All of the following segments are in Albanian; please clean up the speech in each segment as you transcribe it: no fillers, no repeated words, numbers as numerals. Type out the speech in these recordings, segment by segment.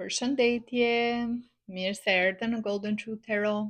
Përshëndetje, mirë se erdhe në Golden Truth Tarot.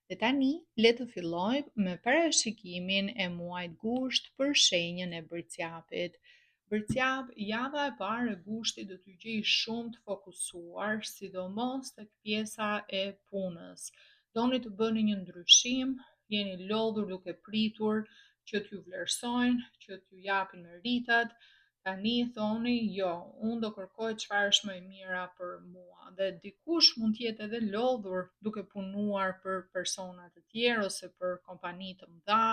Dhe tani, le të fillojmë me parashikimin e muajit gusht për shenjën e Bërqapit. Bërqap, java e parë e gushtit do t'ju gjejë shumë të fokusuar, sidomos tek pjesa e punës. Doni të bëni një ndryshim, jeni lodhur duke pritur që t'ju vlerësojnë, që t'ju japin meritat. Tani thoni, jo, unë do kërkoj çfarë është më e mira për mua. Dhe dikush mund t'jetë edhe lodhur duke punuar për persona të tjerë ose për kompani të mëdha.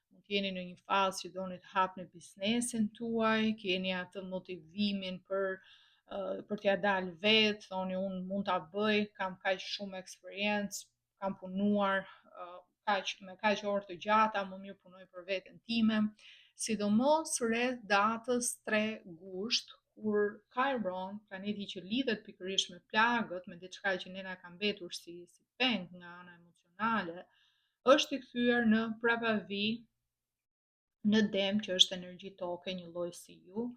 Mund t'jeni në një fazë që doni të hapni biznesin tuaj, keni atë motivimin për t'ja dalë vetë, thoni unë mund ta bëj, kam kaq shumë eksperiencë, kam punuar me kaq orë të gjata, më mirë punoj për veten time. Sidomos rreth datës 3 gusht, kur Chiron, planeti që lidhet pikërisht me plagët, me diçka që ne na ka mbetur si peng nga ana emocionale, është i kthyer në prapavi në dem, që është energji toke, një lloj si ju,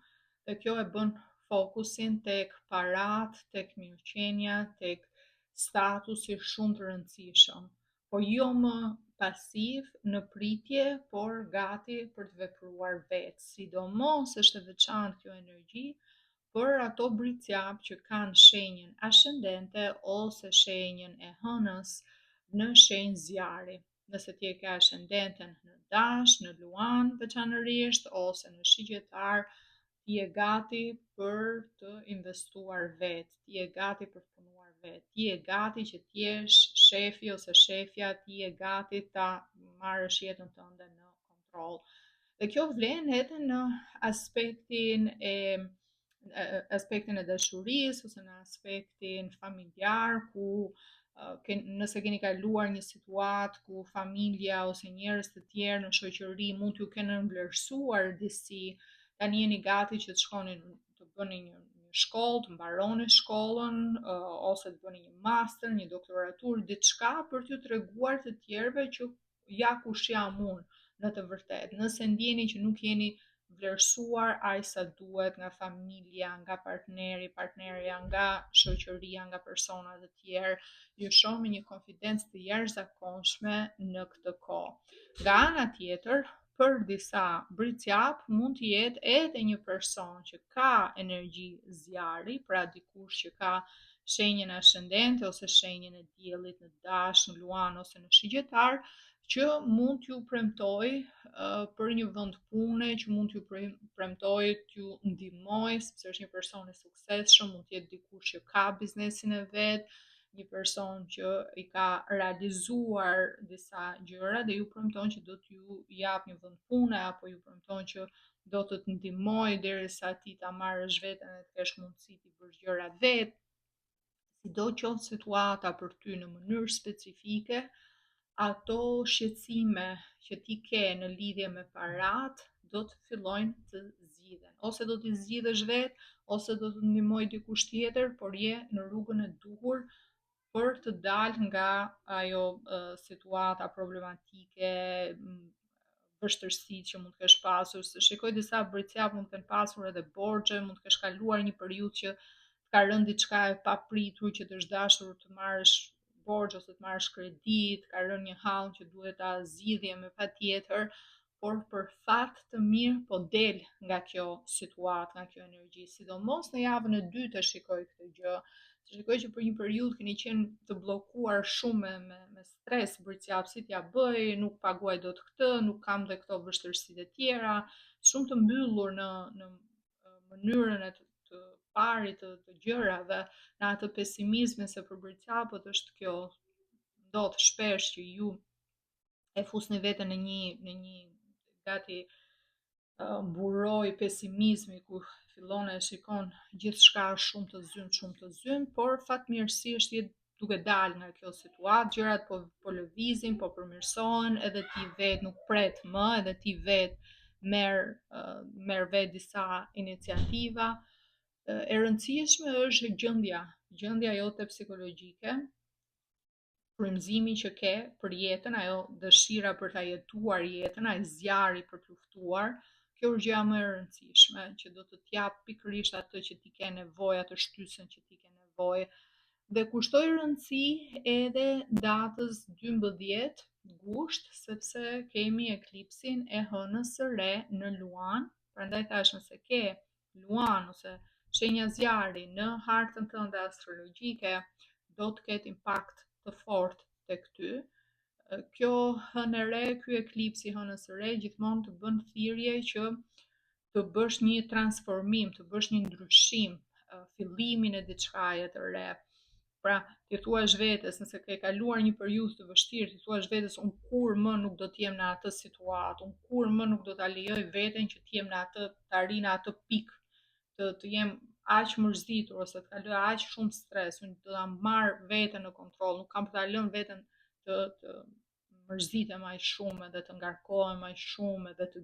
dhe kjo e bën fokusin tek parat, tek mirëqenia, tek statusi shumë të rëndësishëm, po jo më pasiv në pritje, por gati për të vepruar vetë. Sidomos është e veçantë kjo energji për ato Bërqap që kanë shenjën ascendente ose shenjën e hënës në shenjë zjarri. Nëse ti e ke ascendenten në Dash, në Luan veçanërisht, ose në Shigjetar, ti je gati për të investuar vetë, ti je gati për të punuar vetë, ti je gati që t'jesh shefi ose shefja, ti je gati ta marrësh jetën tënde në kontroll. Dhe kjo vlen edhe në aspektin e dashurisë ose në aspektin familjar, ku nëse keni kaluar një situatë ku familja ose njerëz të tjerë në shoqëri mund t'ju kenë vlerësuar disi, tani jeni gati që të shkoni të bëni një shkollë, të mbaroni shkollën, ose të bëni një master, një doktoraturë, diçka për t'ju treguar të tjerëve që ja kush jam unë në të vërtetë. Nëse ndjeni që nuk jeni vlerësuar aq sa duhet nga familja, nga partnerja, nga shoqëria, nga persona të tjerë, ju shoh me një konfidencë të jashtëzakonshme në këtë kohë. Nga ana tjetër, për disa Bërqap mund të jetë edhe një person që ka energji zjarri, pra dikush që ka shenjën ascendente ose shenjën e diellit në Dash, në Luan ose në Shigjetar, që mund t'ju premtoj për një vend pune, që mund t'ju premtoj t'ju ndihmoj, sepse është një person i suksesshëm, mund të jetë dikush që ka biznesin e vet, një person që i ka realizuar disa gjëra dhe ju premton që do t'ju jap një vend pune, apo ju premton që do të të ndihmoj derisa ti ta marrësh veten dhe të kesh mundësi të bësh gjërat vet. Sidoqoftë situata për ty në mënyrë specifike, ato shqetësime që ti ke në lidhje me parat do të fillojnë të zgjidhen. Ose do t'i zgjidhësh vetë, ose do të ndihmoj dikush tjetër, por je në rrugën e duhur për të dalë nga ajo situata problematike, vështërsitë që mund të kesh pasur. Se shikoj disa Bërqap mund të kenë pasur edhe borxhe, mund të kesh kaluar një periudhë që ka rënë diçka e papritur, që të është dashur të marrësh borxh ose të marrësh kredi, ka rënë një hall që duhet ta zgjidhje me patjetër, por për fat të mirë po del nga kjo situatë, nga kjo energji. Sidomos në javën e dytë e shikoj këtë gjë. Shikoj që për një periudhë keni qenë të bllokuar shumë me stres, Bërqap, si t'ja bëj, nuk paguaj dot këtë, nuk kam dhe këto vështirësitë e tjera, shumë të mbyllur në mënyrën e të parit të gjërave, në atë pesimizmin, se për Bërqapët është kjo, ndodh shpesh që ju e fusni veten në një gati buroj pesimizmi, ku fillon e shikon gjithçka shumë të zynë, por fatmirësisht je duke dalë nga kjo situatë, gjërat po lëvizin, po përmirësohen, edhe ti vet nuk pret më, edhe ti vet merr vet disa iniciativa. E rëndësishme është gjendja jote psikologjike, frymëzimi që ke për jetën, ajo dëshira për ta jetuar jetën, ai zjarri për të luftuar. Kjo është gjëja më e rëndësishme, që do të t'jap pikërisht atë që ti ke nevojë, atë shtysën që ti ke nevojë. nevojë. Dhe kushtoj rëndësi edhe datës 12 gusht, sepse kemi eklipsin e hënës së re në Luan, prandaj thash nëse ke Luan ose shenja zjarri në hartën tënde astrologjike, do të ketë impakt të fortë tek ty. Kjo hënë e re, ky eklipsi hënës së re gjithmonë të bën thirrje që të bësh një transformim, të bësh një ndryshim, fillimin e diçkaje të re. Pra, ti thua vetes, nëse ke kaluar një periudhë të vështirë, ti thua vetes, unë kur më nuk do të jem në atë situatë, unë kur më nuk do ta lejoj veten që të jem në atë, të arri në atë pikë, të jem aq mërzitur ose të kaloj aq shumë stres, unë do ta marr veten në kontroll, nuk kam për ta lënë veten të mërzitem aq shumë edhe të ngarkohem aq shumë edhe të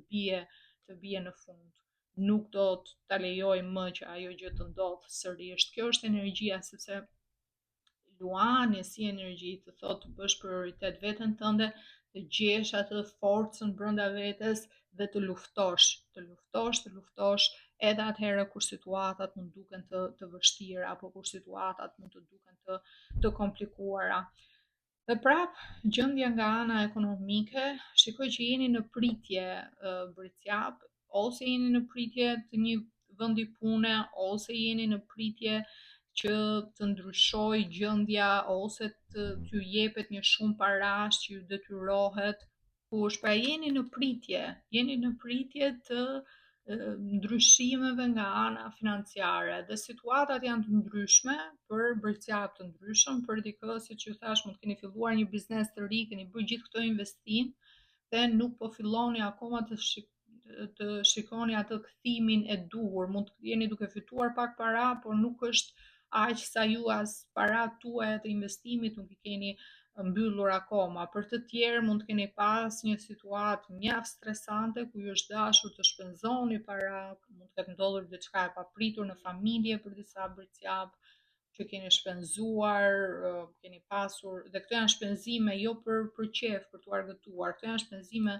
bie në fund. Nuk do të ta lejoj më që ajo gjë të ndodhë sërish. Kjo është energjia, sepse Luani si energji të thotë të bësh prioritet veten tënde, të gjesh atë forcën brenda vetes dhe të luftosh edhe atëherë kur situatat mund duken të vështira apo kur situatat mund të duken të komplikuara. Dhe prap, gjendja nga ana ekonomike, shikoj që jeni në pritje britsjap, ose jeni në pritje të një vendi pune, ose jeni në pritje që të ndryshoj gjendja ose të t'ju jepet një shumë parash që ju detyrohet kush, pra jeni në pritje të ndryshimeve nga ana financiare dhe situatat janë të ndryshme për bërcjap të ndryshëm, për dikë siç ju thash mund të keni filluar një biznes të ri, keni bërë gjithë këto investim dhe nuk po filloni akoma të shikoni atë kthimin e duhur, mund të jeni duke fituar pak para, por nuk është aq sa ju as parat tuaja të investimit nuk i keni mbyllur akoma. Për të tjerë mund të keni pas një situatë mjaft stresante ku ju është dashur të shpenzoni para, mund të ketë ndodhur diçka e papritur në familje për disa bërcjap që keni shpenzuar, keni pasur, dhe këto janë shpenzime jo për qef, për t'u argëtuar, këto janë shpenzime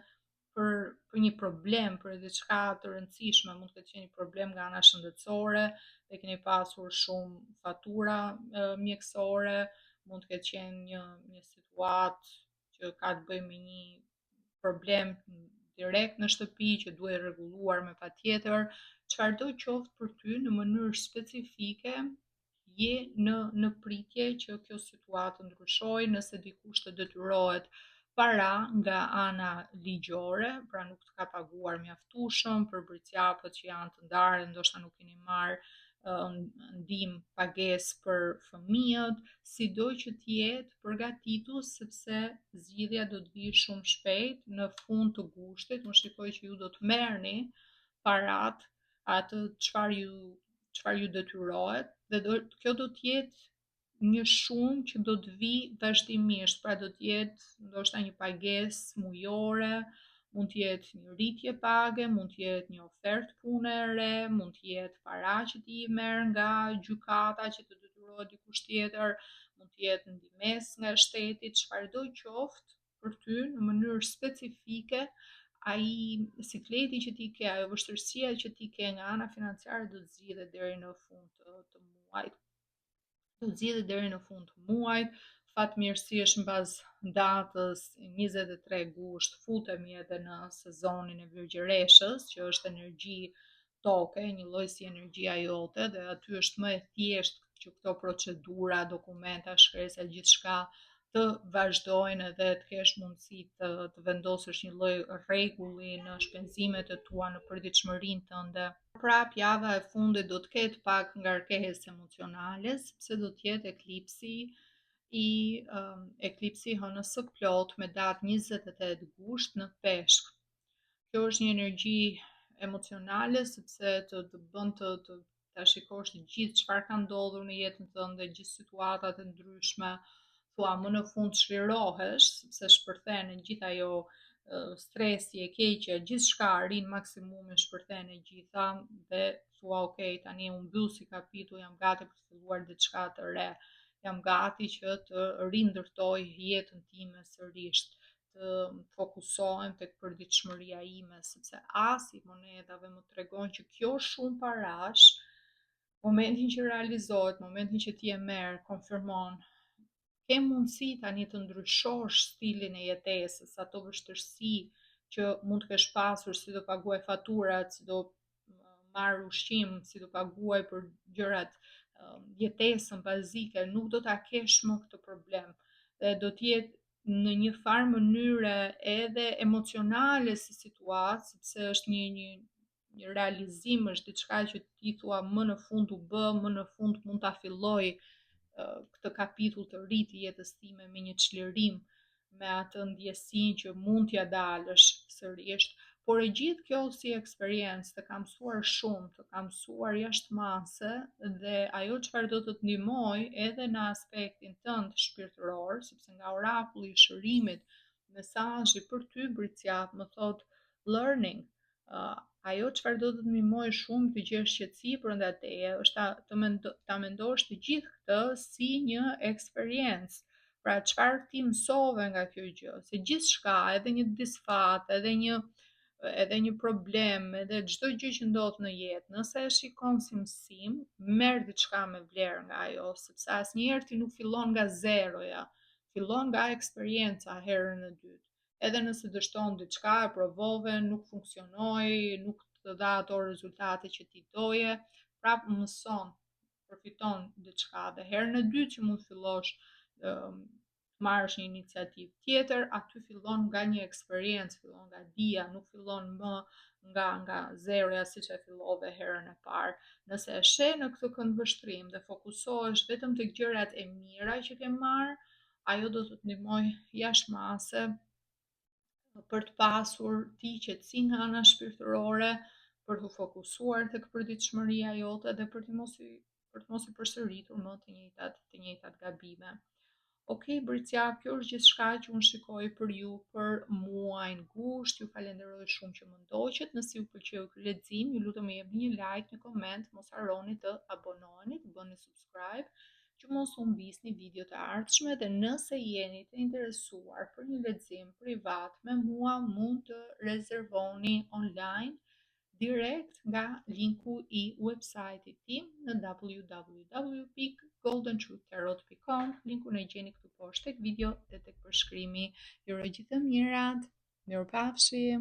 për një problem, për diçka të rëndësishme, mund të ketë qenë një problem nga ana shëndetësore, dhe keni pasur shumë fatura mjekësore, mund të ketë qenë një situatë që ka të bëjë me një problem direkt në shtëpi që duhet rregulluar me patjetër. Çfarëdo qoftë për ty në mënyrë specifike, je në pritje që kjo situatë ndryshoj, nëse dikush të detyrohet para nga ana ligjore, pra nuk të ka paguar mjaftueshëm për bërcjapët që janë të ndarë, ndoshta nuk keni marrë ndihmë pagesë për fëmijët, sido që të jetë përgatitu sepse zgjidhja do të vijë shumë shpejt në fund të gushtit, unë shikoj që ju do të merrni parat atë çfarë ju detyrohet dhe kjo do të jetë një shumë që do të vi vazhdimisht, pra do të jetë ndoshta një pagesë mujore, mund të jetë një rritje page, mund të jetë një ofertë pune e re, mund të jetë para që ti merr nga gjykata që të detyrohet dikush tjetër, mund të jetë ndihmës nga shteti, çfarëdo qoftë për ty në mënyrë specifike, ai sikleti që ti ke, ajo vështirësia që ti ke nga ana financiare do të zgjidhet deri në fund të muajit. Do të zgjidhet deri në fund të muajit. Fatmirësisht mbas datës 23 gusht futemi edhe në sezonin e virgjëreshës, që është energji toke, një lloj si energjia jote, dhe aty është më e thjeshtë që këto procedura, dokumenta, shkresa, gjithçka të vazhdojnë edhe të kesh mundësi të vendosësh një lloj rregulli në shpenzimet e tua, në përditshmërinë tënde. Prap java e fundit do të ketë pak ngarkesë emocionale, sepse do të jetë eklipsi hënës së plot me datë 28 gusht në peshk. Kjo është një energji emocionale sepse të bën të ta shikosh të gjithë çfarë ka ndodhur në jetën tënde, gjithë situatat e ndryshme, thua më në fund çlirohesh sepse shpërthen gjithë ajo stresi, e keqja, gjithçka arrin maksimumin, shpërthen e gjitha dhe thua ok, tani u mbyll si kapitull, jam gati për të filluar diçka të re, jam gati që të rindërtoj jetën time sërish, të fokusohem tek përditshmëria ime, sepse asi monedhave më tregon që kjo shumë parash Momentin që realizohet, momentin që ti e merr, konfirmon, ke mundësi tani të ndryshosh stilin e jetesës, ato vështirësi që mund të kesh pasur, si do paguaj faturat, si do marr ushqim, si do paguaj për gjërat, jetesën bazike, nuk do ta kesh më këtë problem. Dhe do të jetë në një farë mënyre edhe emocionale si situatë, sepse është një realizim, është diçka që ti thua më në fund u bë, më në fund mund ta filloj këtë kapitull të ri të jetës time me një çlirim, me atë ndjesinë që mund t'ja dalësh sërish, por e gjithë kjo si eksperiencë të kam mësuar shumë, të kam mësuar jashtëmase dhe ajo çfarë do të të ndihmoj edhe në aspektin tënd shpirtëror, sepse nga orakulli i shërimit, mesazhi për ty Briciat më thot learning. Ajo çfarë do të të ndihmoj shumë të gjesh qetësi brenda teje është ta mendosh të gjithë këtë si një eksperiencë. Pra çfarë ti mësove nga kjo gjë, se gjithçka, edhe një disfat, edhe një problem, edhe çdo gjë që ndodh në jetë, nëse e shikon si mësim, merr diçka me vlerë nga ajo, sepse asnjëherë ti nuk fillon nga zeroja, fillon nga eksperienca herën e dytë. Edhe nëse dështon diçka, e provove, nuk funksionoi, nuk të dha ato rezultate që ti doje, prapë mëson, përfiton diçka dhe herën e dytë që mund fillosh të marrësh një iniciativë tjetër, aty fillon nga një eksperiencë, fillon nga dia, nuk fillon më nga zeroja siç e fillove herën e parë. Nëse e sheh në këtë këndvështrim dhe fokusohesh vetëm tek gjërat e mira që ke marr, ajo do të të ndihmoj jashtëmase për të pasur ti qetësi nga ana shpirtërore, për të fokusuar tek përditshmëria jote dhe për të mos i përsëritur më të njëjtat gabime. Okej, Bricja, kjo është gjithçka që unë shikoj për ju për muajin gusht. Ju falenderoj shumë që më ndoqët. Nëse ju pëlqeu ky lexim, ju lutem më jepni një like, një koment, mos harroni të abonoheni, të bëni subscribe, që mos u mbisni videot e ardhshme dhe nëse jeni të interesuar për një lexim privat me mua, mund të rezervoni online direkt nga linku i website-it tim në www.goldentruthtarot.com. Linkun e gjeni këtu poshtë tek video dhe tek përshkrimi. Ju uroj gjithë të mirat. Mirupafshim.